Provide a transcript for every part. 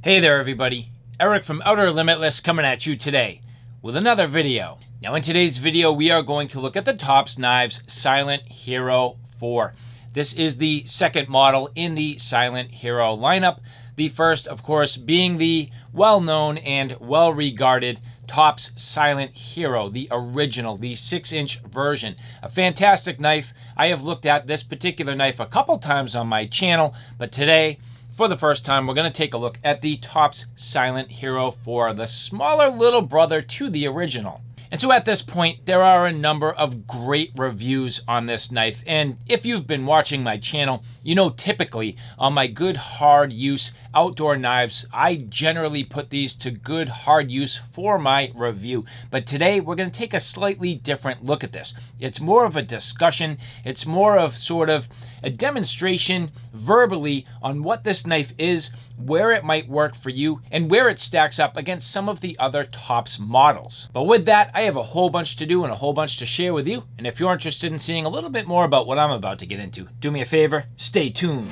Hey there everybody, Eric from Outer Limitless coming at you today with another video. Now in today's video we are going to look at the Tops Knives Silent Hero 4. This is the second model in the Silent Hero lineup. The first, of course, being the well-known and well-regarded Tops Silent Hero, the original, the 6-inch version. A fantastic knife. I have looked at this particular knife a couple times on my channel, but today, for the first time, we're going to take a look at the Tops Silent Hero 4, the smaller little brother to the original. And so at this point, there are a number of great reviews on this knife. And if you've been watching my channel, you know typically on my good hard use outdoor knives, I generally put these to good hard use for my review. But today we're going to take a slightly different look at this. It's more of a discussion. It's more of sort of a demonstration verbally on what this knife is, where it might work for you, and where it stacks up against some of the other Tops models. But with that, I have a whole bunch to do and a whole bunch to share with you. And if you're interested in seeing a little bit more about what I'm about to get into, do me a favor, stay tuned.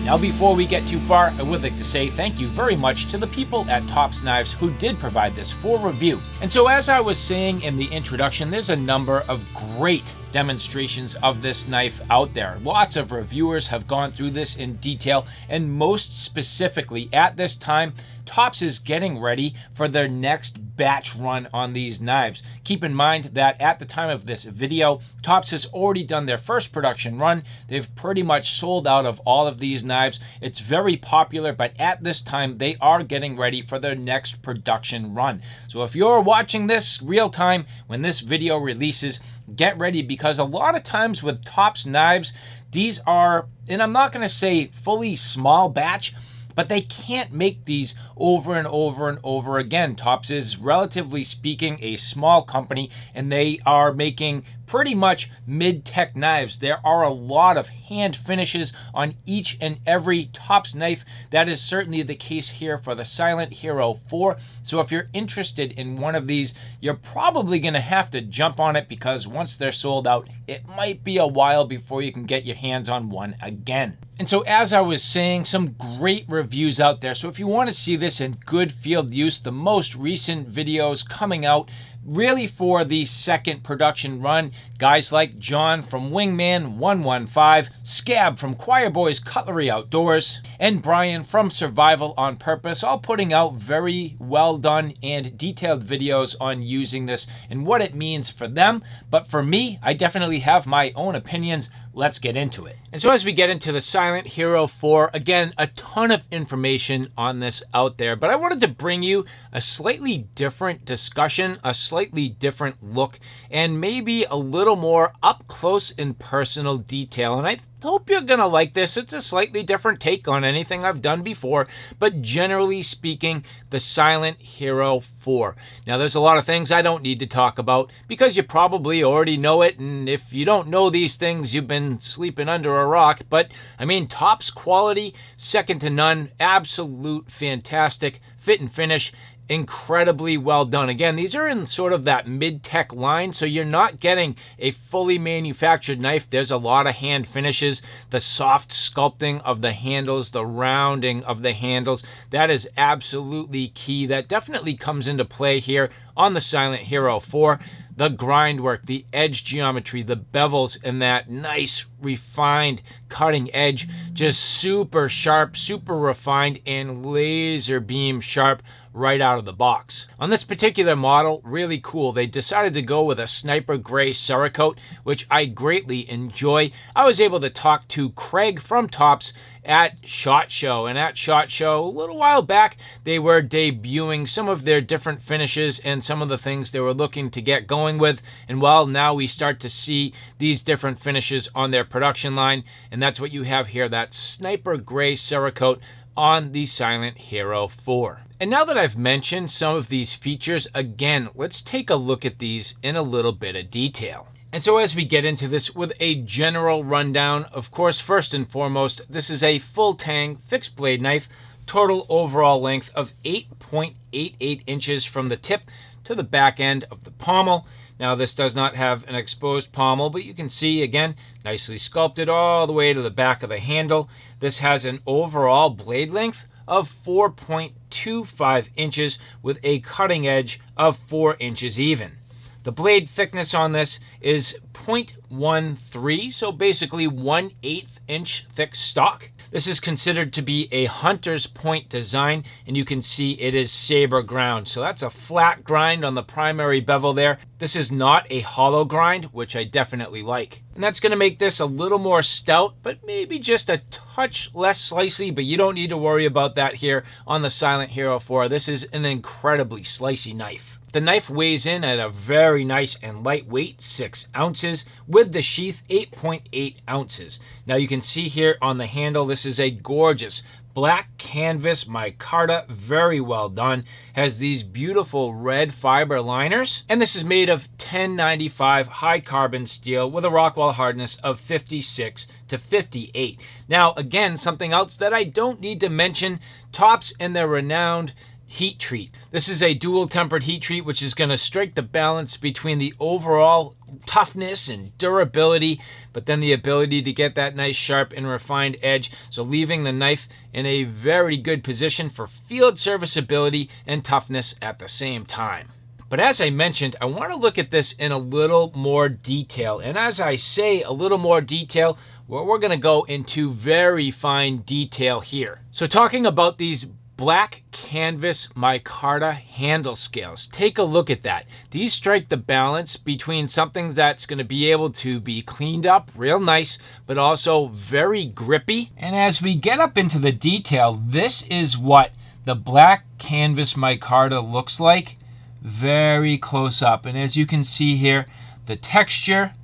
Now before we get too far, I would like to say thank you very much to the people at Tops Knives who did provide this for review. And so as I was saying in the introduction, there's a number of great demonstrations of this knife out there. Lots of reviewers have gone through this in detail, and most specifically at this time, Tops is getting ready for their next batch run on these knives. Keep in mind that at the time of this video, Tops has already done their first production run. They've pretty much sold out of all of these knives. It's very popular, but at this time, they are getting ready for their next production run. So if you're watching this real time when this video releases, get ready, because a lot of times with Tops knives, these are, and I'm not going to say fully small batch, but they can't make these over and over and over again. Tops is, relatively speaking, a small company, and they are making pretty much mid-tech knives. There are a lot of hand finishes on each and every Tops knife. That is certainly the case here for the Silent Hero 4. So if you're interested in one of these, you're probably going to have to jump on it, because once they're sold out, it might be a while before you can get your hands on one again. And so as I was saying, some great reviews out there. So if you want to see this in good field use, the most recent videos coming out really for the second production run, guys like John from Wingman 115, Scab from Choir Boys Cutlery Outdoors, and Brian from Survival on Purpose, all putting out very well done and detailed videos on using this and what it means for them. But for me, I definitely have my own opinions. Let's get into it. And so as we get into the Silent Hero 4, again, a ton of information on this out there, but I wanted to bring you a slightly different discussion, a slightly different look, and maybe a little more up close and personal detail. And I hope you're gonna like this. It's a slightly different take on anything I've done before, but generally speaking, the Silent Hero 4. Now there's a lot of things I don't need to talk about, because you probably already know it, and if you don't know these things, you've been sleeping under a rock. But I mean, Tops quality, second to none, absolute fantastic fit and finish, incredibly well done. Again, these are in sort of that mid-tech line, so you're not getting a fully manufactured knife. There's a lot of hand finishes, the soft sculpting of the handles, the rounding of the handles. That is absolutely key. That definitely comes into play here on the Silent Hero 4. The grind work, the edge geometry, the bevels, and that nice refined cutting edge, just super sharp, super refined, and laser beam sharp right out of the box. On this particular model, really cool, they decided to go with a sniper gray Cerakote, which I greatly enjoy. I was able to talk to Craig from Tops at SHOT Show, and at SHOT Show a little while back, they were debuting some of their different finishes and some of the things they were looking to get going with. And well, now we start to see these different finishes on their production line, and that's what you have here, that sniper gray Cerakote on the Silent Hero 4. And now that I've mentioned some of these features, again, let's take a look at these in a little bit of detail. And so as we get into this with a general rundown, of course, first and foremost, this is a full tang fixed blade knife, total overall length of 8.88 inches from the tip to the back end of the pommel. Now this does not have an exposed pommel, but you can see again, nicely sculpted all the way to the back of the handle. This has an overall blade length of 4.25 inches with a cutting edge of 4 inches even. The blade thickness on this is 0.13, so basically 1/8 inch thick stock. This is considered to be a hunter's point design, and you can see it is Saber ground. So that's a flat grind on the primary bevel there. This is not a hollow grind, which I definitely like. And that's going to make this a little more stout, but maybe just a touch less slicey, but you don't need to worry about that here on the Silent Hero 4. This is an incredibly slicey knife. The knife weighs in at a very nice and lightweight 6 ounces with the sheath 8.8 ounces. Now you can see here on the handle, this is a gorgeous black canvas micarta, very well done. Has these beautiful red fiber liners, and this is made of 1095 high carbon steel with a Rockwell hardness of 56 to 58. Now again, something else that I don't need to mention, Tops and their renowned heat treat. This is a dual tempered heat treat, which is going to strike the balance between the overall toughness and durability, but then the ability to get that nice sharp and refined edge, so leaving the knife in a very good position for field serviceability and toughness at the same time. But as I mentioned, I want to look at this in a little more detail, and as I say a little more detail, well, we're going to go into very fine detail here. So talking about these black canvas micarta handle scales. Take a look at that. These strike the balance between something that's going to be able to be cleaned up real nice, but also very grippy. And as we get up into the detail, this is what the black canvas micarta looks like very close up. And as you can see here, the texture,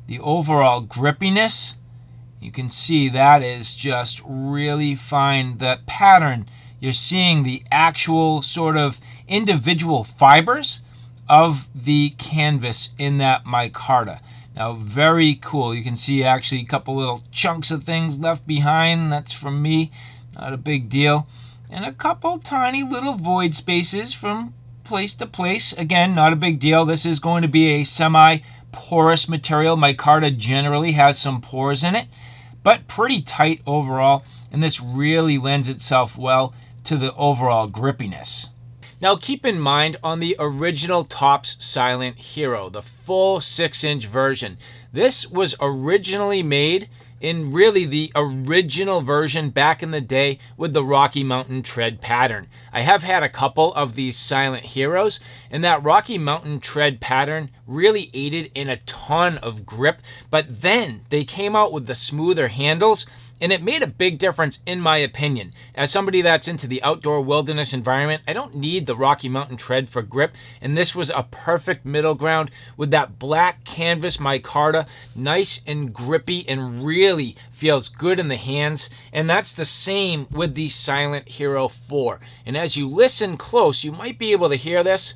the overall grippiness, you can see that is just really fine. The pattern, you're seeing the actual sort of individual fibers of the canvas in that micarta. Now, very cool. You can see actually a couple little chunks of things left behind. That's from me, not a big deal. And a couple tiny little void spaces from place to place. Again, not a big deal. This is going to be a semi-porous material. Micarta generally has some pores in it, but pretty tight overall. And this really lends itself well to the overall grippiness. Now keep in mind, on the original Tops Silent Hero, the full 6-inch version, this was originally made in really the original version back in the day with the Rocky Mountain tread pattern. I have had a couple of these Silent Heroes, and that Rocky Mountain tread pattern really aided in a ton of grip, but then they came out with the smoother handles, and it made a big difference in my opinion. As somebody that's into the outdoor wilderness environment, I don't need the Rocky Mountain tread for grip, and this was a perfect middle ground with that black canvas micarta, nice and grippy and really feels good in the hands. And that's the same with the Silent Hero 4. And as you listen close, you might be able to hear this.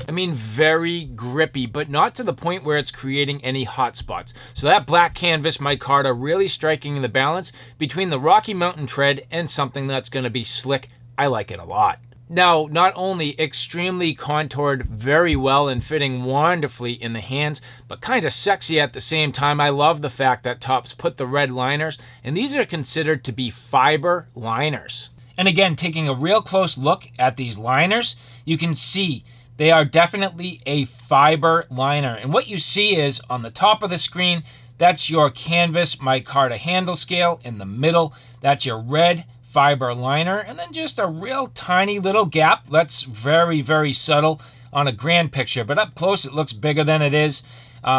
I mean, very grippy, but not to the point where it's creating any hot spots. So that black canvas micarta really striking the balance between the Rocky Mountain tread and something that's going to be slick. I like it a lot. Now, not only extremely contoured very well and fitting wonderfully in the hands, but kind of sexy at the same time. I love the fact that Tops put the red liners, and these are considered to be fiber liners. And again, taking a real close look at these liners, you can see they are definitely a fiber liner. And what you see is on the top of the screen, that's your canvas micarta handle scale. In the middle, that's your red fiber liner. And then just a real tiny little gap. That's very, very subtle on a grand picture, but up close it looks bigger than it is,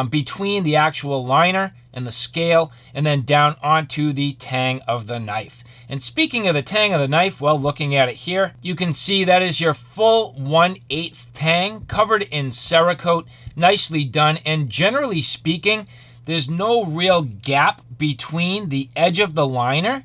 between the actual liner and the scale, and then down onto the tang of the knife. And speaking of the tang of the knife, well, looking at it here, you can see that is your full 1/8 tang covered in Cerakote, nicely done. And generally speaking, there's no real gap between the edge of the liner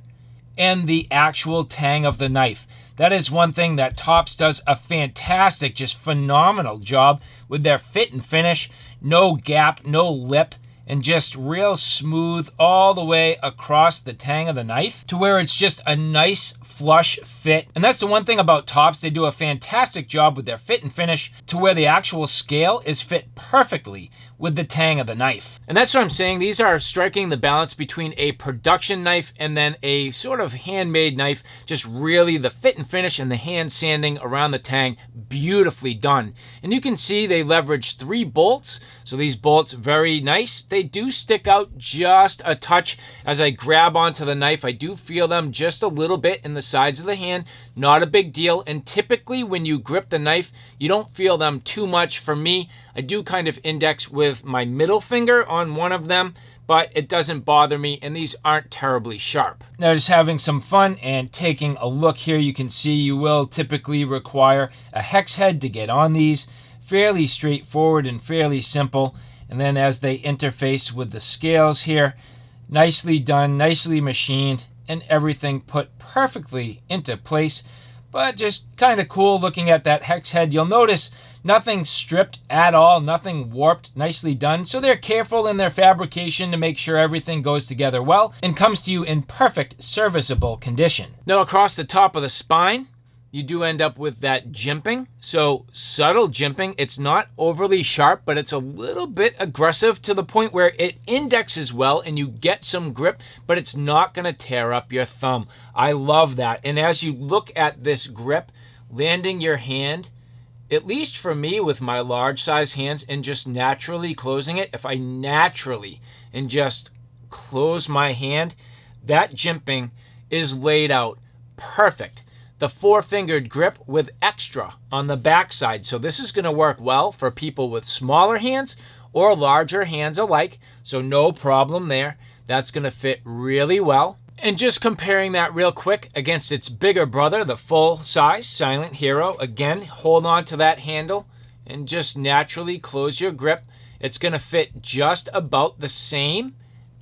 and the actual tang of the knife. That is one thing that Tops does a fantastic, just phenomenal job with their fit and finish. No gap, no lip. and just real smooth all the way across the tang of the knife to where it's just a nice flush fit. And that's the one thing about tops, they do a fantastic job with their fit and finish to where the actual scale is fit perfectly with the tang of the knife. And that's what I'm saying. These are striking the balance between a production knife and then a sort of handmade knife. Just really the fit and finish and the hand sanding around the tang, beautifully done. And you can see they leverage 3 bolts. So these bolts, very nice. They do stick out just a touch. As I grab onto the knife, I do feel them just a little bit in the sides of the hand. Not a big deal. And typically when you grip the knife, you don't feel them too much. For me, I do kind of index with my middle finger on one of them, but it doesn't bother me, and these aren't terribly sharp. Now, just having some fun and taking a look here, you can see you will typically require a hex head to get on these. Fairly straightforward and fairly simple. And then as they interface with the scales here, nicely done, nicely machined, and everything put perfectly into place. But just kind of cool looking at that hex head. You'll notice nothing stripped at all, nothing warped, nicely done. So they're careful in their fabrication to make sure everything goes together well and comes to you in perfect serviceable condition. Now across the top of the spine, you do end up with that jimping. So subtle jimping. It's not overly sharp, but it's a little bit aggressive to the point where it indexes well and you get some grip, but it's not going to tear up your thumb. I love that. And as you look at this grip, landing your hand, at least for me with my large size hands, and just naturally closing it, if I naturally and just close my hand, that jimping is laid out perfect. The 4-fingered grip with extra on the backside. So this is going to work well for people with smaller hands or larger hands alike. So no problem there. That's going to fit really well. And just comparing that real quick against its bigger brother, the full-size Silent Hero. Again, hold on to that handle and just naturally close your grip. It's going to fit just about the same,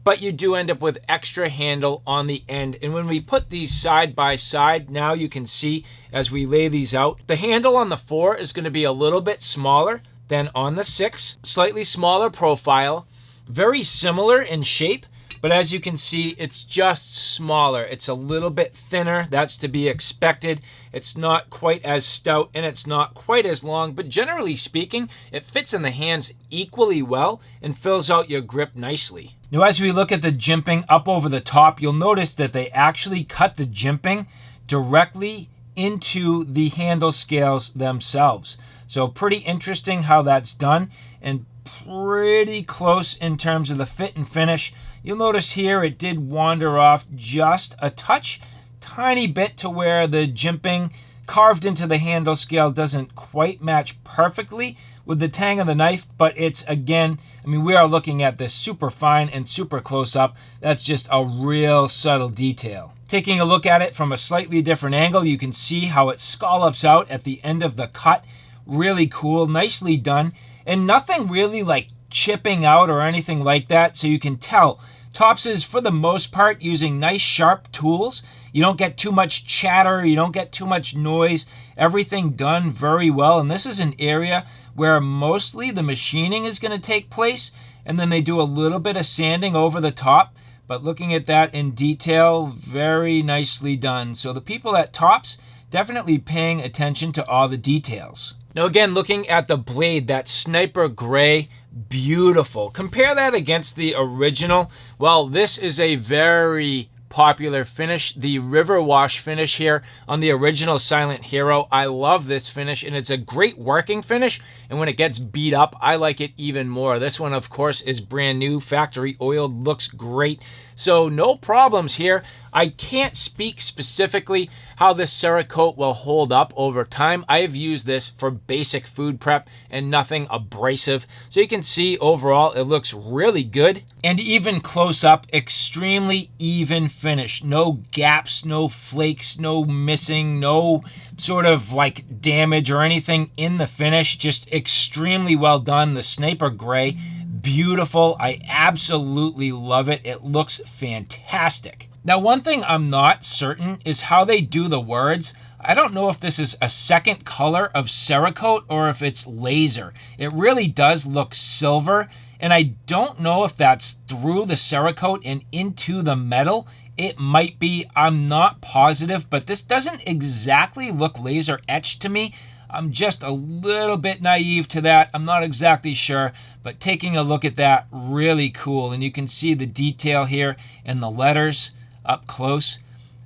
but you do end up with extra handle on the end. And when we put these side by side, now you can see as we lay these out, the handle on the 4 is going to be a little bit smaller than on the 6. Slightly smaller profile, very similar in shape, but as you can see, it's just smaller. It's a little bit thinner. That's to be expected. It's not quite as stout and it's not quite as long, but generally speaking, it fits in the hands equally well and fills out your grip nicely. Now, as we look at the jimping up over the top, you'll notice that they actually cut the jimping directly into the handle scales themselves. So pretty interesting how that's done and pretty close in terms of the fit and finish. You'll notice here it did wander off just a touch, tiny bit to where the jimping carved into the handle scale doesn't quite match perfectly with the tang of the knife, but it's, again, I mean, we are looking at this super fine and super close up. That's just a real subtle detail. Taking a look at it from a slightly different angle, you can see how it scallops out at the end of the cut. Really cool, nicely done, and nothing really like chipping out or anything like that, so you can tell Tops is, for the most part, using nice sharp tools. You don't get too much chatter, you don't get too much noise, everything done very well. And this is an area where mostly the machining is going to take place, and then they do a little bit of sanding over the top. But looking at that in detail, very nicely done. So the people at Tops definitely paying attention to all the details. Now again, looking at the blade, that sniper gray, beautiful. Compare that against the original. Well, this is a very popular finish, the river wash finish here on the original Silent Hero. I love this finish, and it's a great working finish, and when it gets beat up, I like it even more. This one, of course, is brand new, factory oiled, looks great. So no problems here. I can't speak specifically how this Cerakote will hold up over time. I've used this for basic food prep and nothing abrasive. So you can see overall it looks really good. And even close up, extremely even finish. No gaps, no flakes, no missing, no sort of like damage or anything in the finish. Just extremely well done. The sniper gray, beautiful. I absolutely love it. It looks fantastic. Now, one thing I'm not certain is how they do the words. I don't know if this is a second color of Cerakote or if it's laser. It really does look silver, And I don't know if that's through the Cerakote and into the metal. It might be, I'm not positive, but this doesn't exactly look laser etched to me. I'm just a little bit naive to that. I'm not exactly sure, but taking a look at that, really cool. And you can see the detail here in the letters up close.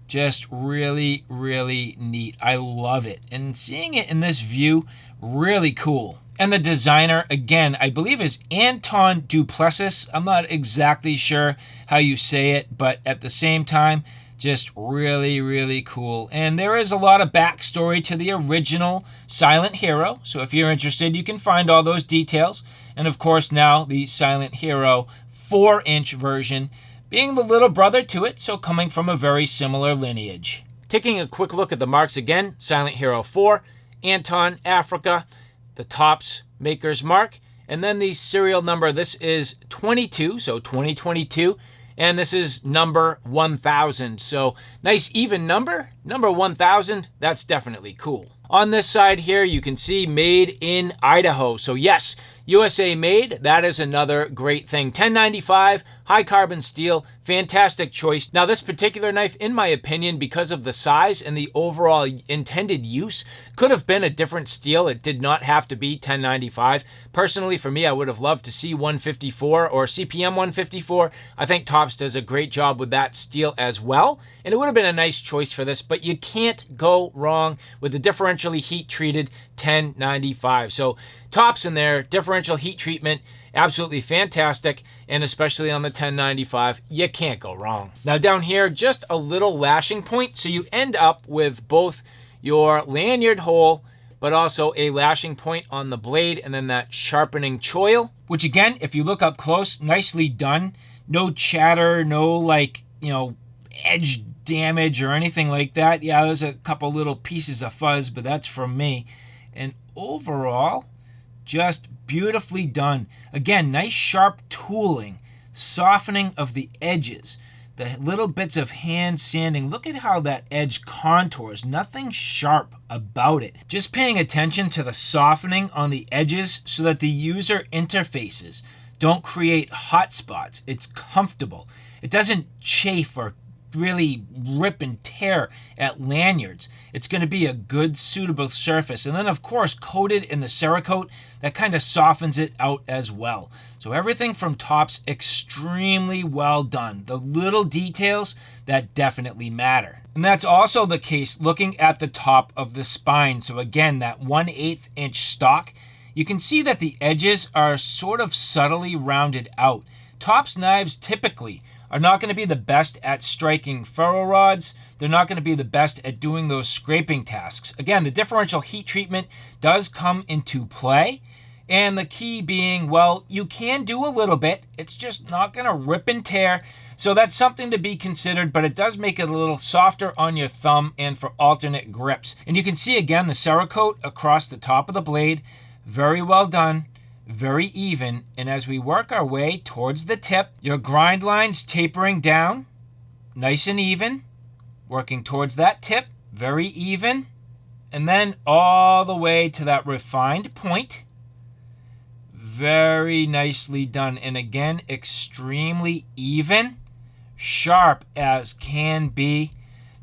Just really, really neat. I love it. And seeing it in this view, really cool. And the designer, again, I believe is Anton Duplessis. I'm not exactly sure how you say it, but at the same time, just really, really cool. And there is a lot of backstory to the original Silent Hero. So if you're interested, you can find all those details. And of course, now the Silent Hero 4-inch version being the little brother to it, so coming from a very similar lineage. Taking a quick look at the marks again, Silent Hero 4, Anton, Africa, the Tops maker's mark, and then the serial number. This is 22, so 2022. And this is number 1000. So nice even number. Number 1000, that's definitely cool. On this side here, you can see made in Idaho. So yes, USA made. That is another great thing. 1095, high carbon steel, fantastic choice. Now this particular knife, in my opinion, because of the size and the overall intended use, could have been a different steel. It did not have to be 1095. Personally, for me, I would have loved to see 154 or CPM 154. I think Tops does a great job with that steel as well. And it would have been a nice choice for this, but you can't go wrong with the differentially heat treated 1095. So Tops in there, differential heat treatment, absolutely fantastic, and especially on the 1095, you can't go wrong. Now down here, just a little lashing point, so you end up with both your lanyard hole, but also a lashing point on the blade, and then that sharpening choil, which again, if you look up close, nicely done. No chatter, no edge damage or anything like that. Yeah, there's a couple little pieces of fuzz, but that's from me. And overall, just beautifully done. Again, nice sharp tooling, softening of the edges, the little bits of hand sanding. Look at how that edge contours. Nothing sharp about it. Just paying attention to the softening on the edges so that the user interfaces don't create hot spots. It's comfortable. It doesn't chafe or really rip and tear at lanyards. It's going to be a good, suitable surface. And then, of course, coated in the Cerakote, that kind of softens it out as well. So everything from Tops, extremely well done. The little details that definitely matter. And that's also the case looking at the top of the spine. So again, that 1/8 inch stock, you can see that the edges are sort of subtly rounded out. Tops knives typically are not going to be the best at striking ferro rods. They're not going to be the best at doing those scraping tasks. Again, the differential heat treatment does come into play. And the key being, well, you can do a little bit. It's just not going to rip and tear. So that's something to be considered, but it does make it a little softer on your thumb and for alternate grips. And you can see again the Cerakote across the top of the blade. Very well done. Very even, and as we work our way towards the tip, your grind line's tapering down, nice and even, working towards that tip, very even, and then all the way to that refined point. Very nicely done, and again, extremely even, sharp as can be,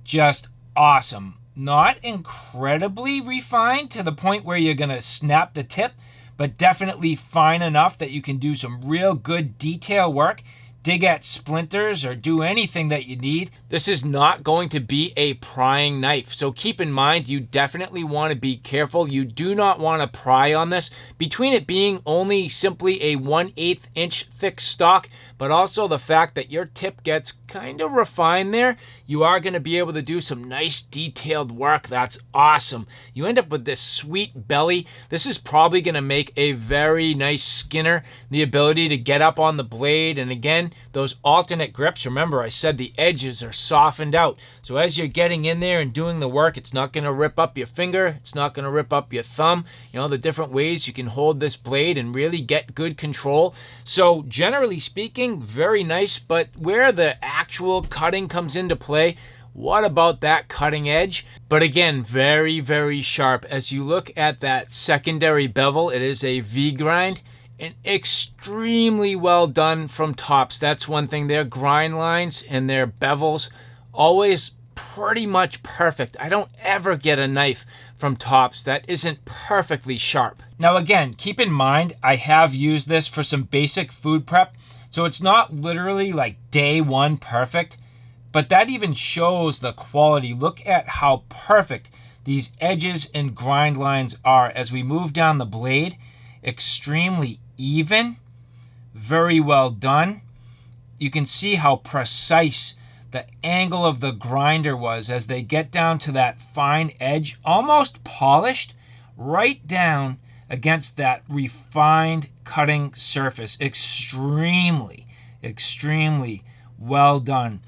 just awesome. Not incredibly refined to the point where you're gonna snap the tip, but definitely fine enough that you can do some real good detail work, dig at splinters, or do anything that you need. This is not going to be a prying knife, so keep in mind you definitely want to be careful. You do not want to pry on this. Between it being only simply a 1/8 inch thick stock, but also the fact that your tip gets kind of refined there, you are going to be able to do some nice detailed work. That's awesome. You end up with this sweet belly. This is probably going to make a very nice skinner. The ability to get up on the blade, and again, those alternate grips. Remember, I said the edges are softened out. So as you're getting in there and doing the work, it's not going to rip up your finger. It's not going to rip up your thumb. You know, the different ways you can hold this blade and really get good control. So generally speaking, very nice, but where the actual cutting comes into play, what about that cutting edge? But again, very, very sharp. As you look at that secondary bevel, it is a V grind. And extremely well done from Tops. That's one thing. Their grind lines and their bevels always pretty much perfect. I don't ever get a knife from Tops that isn't perfectly sharp. Now again, keep in mind, I have used this for some basic food prep, so it's not literally like day one perfect, but that even shows the quality. Look at how perfect these edges and grind lines are as we move down the blade. Extremely even, very well done. You can see how precise the angle of the grinder was as they get down to that fine edge, almost polished, right down against that refined cutting surface. Extremely, extremely well done.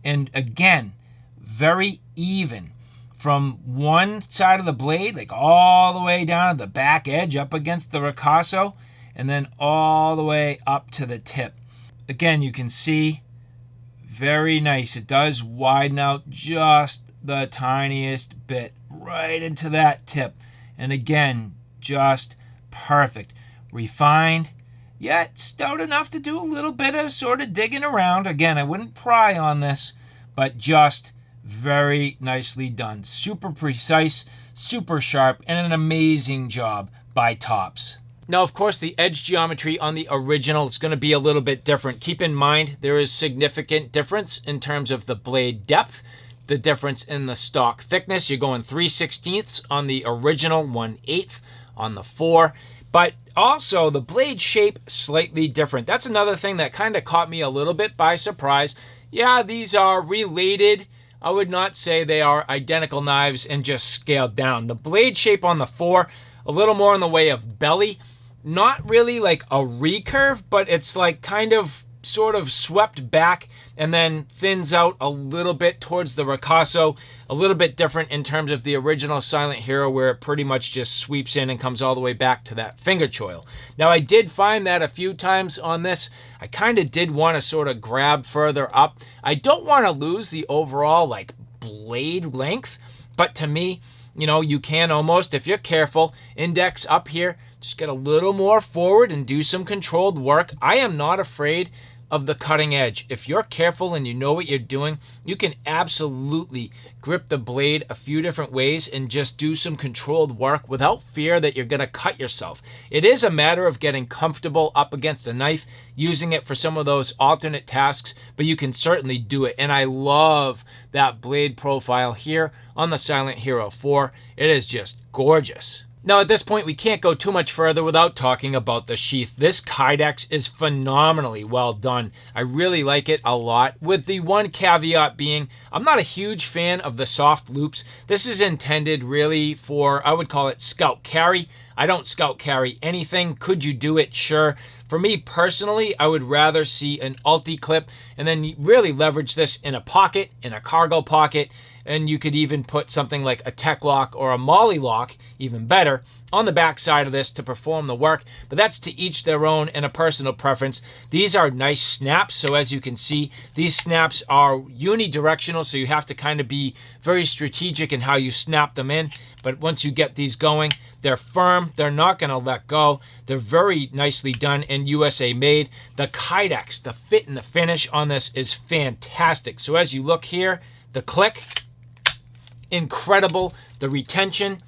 And again, very even from one side of the blade, like all the way down to the back edge up against the ricasso, and then all the way up to the tip. Again, you can see very nice. It does widen out just the tiniest bit right into that tip. And again, just perfect. Refined, yet stout enough to do a little bit of sort of digging around. Again, I wouldn't pry on this, but just very nicely done. Super precise, super sharp, and an amazing job by Tops. Now, of course, the edge geometry on the original is going to be a little bit different. Keep in mind, there is significant difference in terms of the blade depth, the difference in the stock thickness. You're going 3/16 on the original, 1/8 on the 4. But also, the blade shape slightly different. That's another thing that kind of caught me a little bit by surprise. Yeah, these are related. I would not say they are identical knives and just scaled down. The blade shape on the 4, a little more in the way of belly. Not really like a recurve, but it's like kind of sort of swept back and then thins out a little bit towards the ricasso. A little bit different in terms of the original Silent Hero, where it pretty much just sweeps in and comes all the way back to that finger choil. Now, I did find that a few times on this. I kind of did want to sort of grab further up. I don't want to lose the overall like blade length, but to me, you know, you can almost, if you're careful, index up here, just get a little more forward and do some controlled work. I am not afraid of the cutting edge. If you're careful and you know what you're doing, you can absolutely grip the blade a few different ways and just do some controlled work without fear that you're going to cut yourself. It is a matter of getting comfortable up against a knife, using it for some of those alternate tasks, but you can certainly do it. And I love that blade profile here on the Silent Hero 4. It is just gorgeous. Now, at this point, we can't go too much further without talking about the sheath. This Kydex is phenomenally well done. I really like it a lot, with the one caveat being I'm not a huge fan of the soft loops. This is intended really for, I would call it scout carry. I don't scout carry anything. Could you do it? Sure. For me personally, I would rather see an ulti clip and then really leverage this in a pocket, in a cargo pocket, and you could even put something like a tech lock or a molly lock, even better, on the back side of this to perform the work. But that's to each their own and a personal preference. These are nice snaps. So as you can see, these snaps are unidirectional. So you have to kind of be very strategic in how you snap them in. But once you get these going, they're firm. They're not going to let go. They're very nicely done and USA made. The Kydex, the fit and the finish on this is fantastic. So as you look here, the click, incredible. The retention,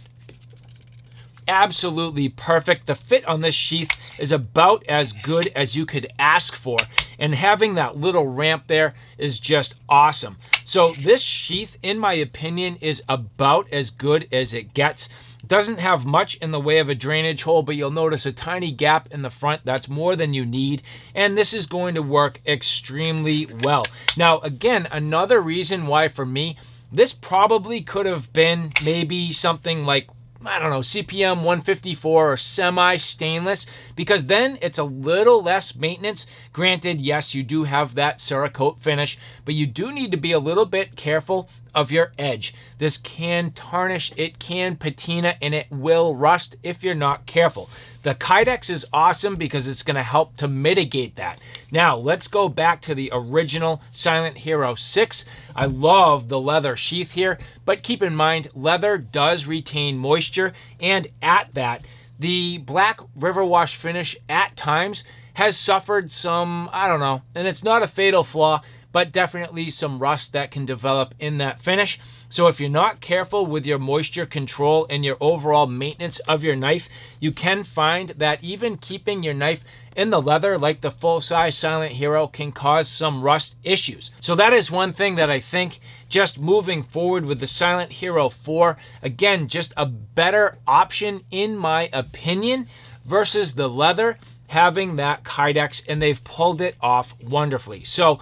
absolutely perfect. The fit on this sheath is about as good as you could ask for. And having that little ramp there is just awesome. So this sheath, in my opinion, is about as good as it gets. Doesn't have much in the way of a drainage hole, but you'll notice a tiny gap in the front. That's more than you need. And this is going to work extremely well. Now, again, another reason why for me, this probably could have been maybe something like, I don't know, CPM 154 or semi-stainless, because then it's a little less maintenance. Granted, yes, you do have that Cerakote finish, but you do need to be a little bit careful of your edge. This can tarnish, it can patina, and it will rust if you're not careful. The Kydex is awesome because it's going to help to mitigate that. Now, let's go back to the original Silent Hero 6. I love the leather sheath here, but keep in mind, leather does retain moisture, and at that, The black river wash finish at times has suffered some, I don't know, and it's not a fatal flaw, but definitely some rust that can develop in that finish. So if you're not careful with your moisture control and your overall maintenance of your knife, you can find that even keeping your knife in the leather like the full-size Silent Hero can cause some rust issues. So that is one thing that I think just moving forward with the Silent Hero 4, again, just a better option in my opinion versus the leather having that Kydex, and they've pulled it off wonderfully. So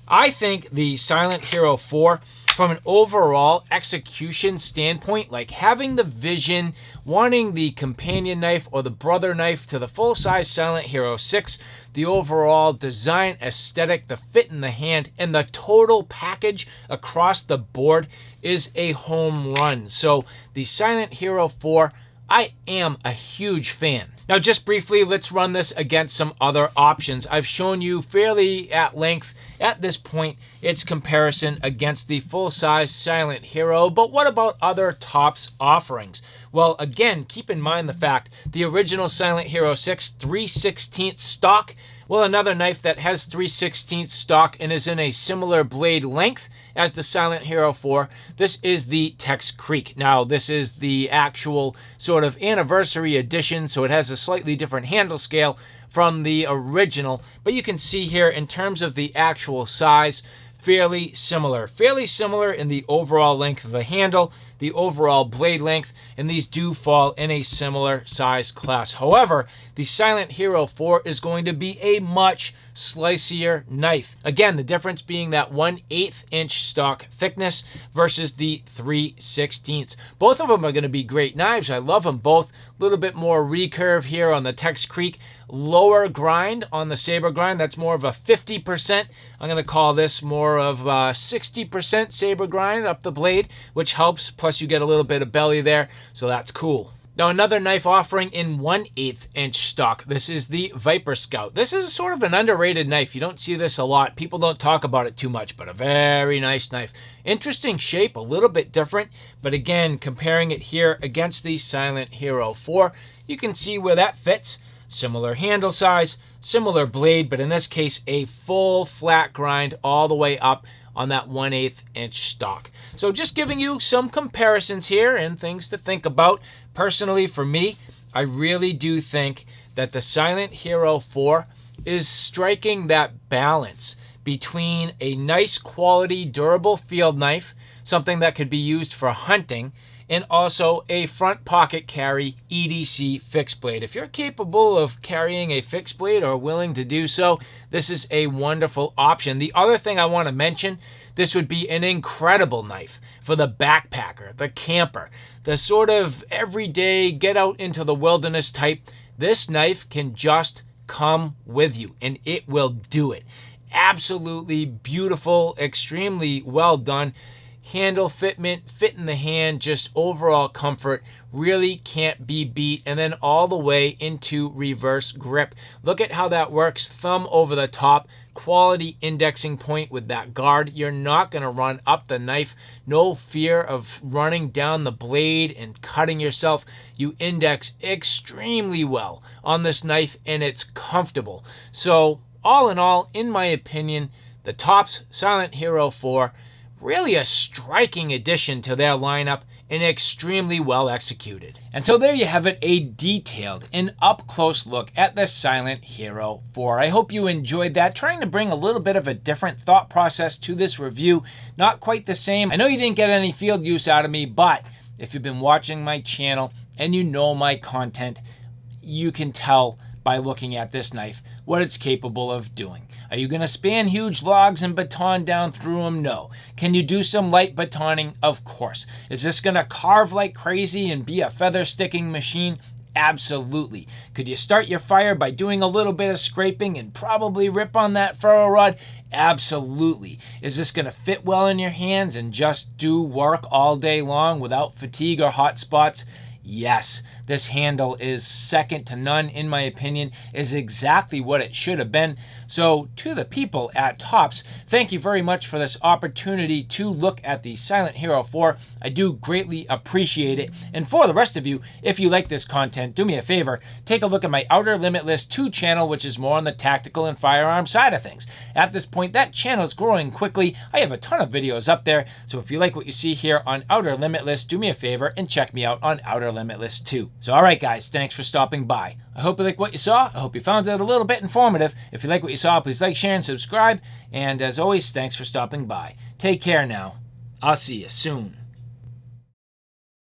I think the Silent Hero 4, from an overall execution standpoint, like having the vision, wanting the companion knife or the brother knife to the full-size Silent Hero 6, the overall design aesthetic, the fit in the hand, and the total package across the board is a home run. So the Silent Hero 4, I am a huge fan. Now, just briefly, let's run this against some other options. I've shown you fairly at length at this point its comparison against the full-size Silent Hero, but what about other Tops offerings? Well, again, keep in mind the fact the original Silent Hero 6 3/16 stock, well, another knife that has 3/16 stock and is in a similar blade length as the Silent Hero 4, this is the Tex Creek. Now, this is the actual sort of anniversary edition, so it has a slightly different handle scale from the original, but you can see here in terms of the actual size, fairly similar in the overall length of the handle, the overall blade length, and these do fall in a similar size class. However, the Silent Hero 4 is going to be a much slicier knife. Again, the difference being that 1/8 inch stock thickness versus the 3/16. Both of them are going to be great knives. I love them both. A little bit more recurve here on the Tex Creek, lower grind on the Saber grind. That's more of a 50%. I'm going to call this more of a 60% Saber grind up the blade, which helps. Plus you get a little bit of belly there, so that's cool. Now, another knife offering in 1/8 inch stock. This is the Viper Scout. This is sort of an underrated knife. You don't see this a lot. People don't talk about it too much, but a very nice knife. Interesting shape, a little bit different, but again, comparing it here against the Silent Hero 4, you can see where that fits. Similar handle size, similar blade, but in this case, a full flat grind all the way up on that 1/8 inch stock. So just giving you some comparisons here and things to think about. Personally, for me, I really do think that the Silent Hero 4 is striking that balance between a nice quality, durable field knife, something that could be used for hunting, and also a front pocket carry EDC fixed blade. If you're capable of carrying a fixed blade or willing to do so, this is a wonderful option. The other thing I want to mention, this would be an incredible knife for the backpacker, the camper, the sort of everyday get out into the wilderness type. This knife can just come with you and it will do it. Absolutely beautiful, extremely well done. Handle fitment, fit in the hand, just overall comfort, really can't be beat. And then all the way into reverse grip. Look at how that works. Thumb over the top, quality indexing point with that guard. You're not going to run up the knife. No fear of running down the blade and cutting yourself. You index extremely well on this knife and it's comfortable. So all in all, in my opinion, the Tops Silent Hero 4, really a striking addition to their lineup and extremely well executed. And so there you have it, a detailed and up-close look at the Silent Hero 4. I hope you enjoyed that, trying to bring a little bit of a different thought process to this review. Not quite the same. I know you didn't get any field use out of me, but if you've been watching my channel and you know my content, you can tell by looking at this knife what it's capable of doing. Are you going to span huge logs and baton down through them? No. Can you do some light batoning? Of course. Is this going to carve like crazy and be a feather sticking machine? Absolutely. Could you start your fire by doing a little bit of scraping and probably rip on that ferro rod? Absolutely. Is this going to fit well in your hands and just do work all day long without fatigue or hot spots? Yes, this handle is second to none in my opinion, is exactly what it should have been. So to the people at Tops, thank you very much for this opportunity to look at the Silent Hero 4. I do greatly appreciate it. And for the rest of you, if you like this content, do me a favor, take a look at my Outer Limitless 2 channel, which is more on the tactical and firearm side of things. At this point, that channel is growing quickly. I have a ton of videos up there, so if you like what you see here on Outer Limitless, do me a favor and check me out on Outer Limitless 2. So alright guys, thanks for stopping by. I hope you like what you saw. I hope you found it a little bit informative. If you like what you saw, please like, share, and subscribe. And as always, thanks for stopping by. Take care now. I'll see you soon.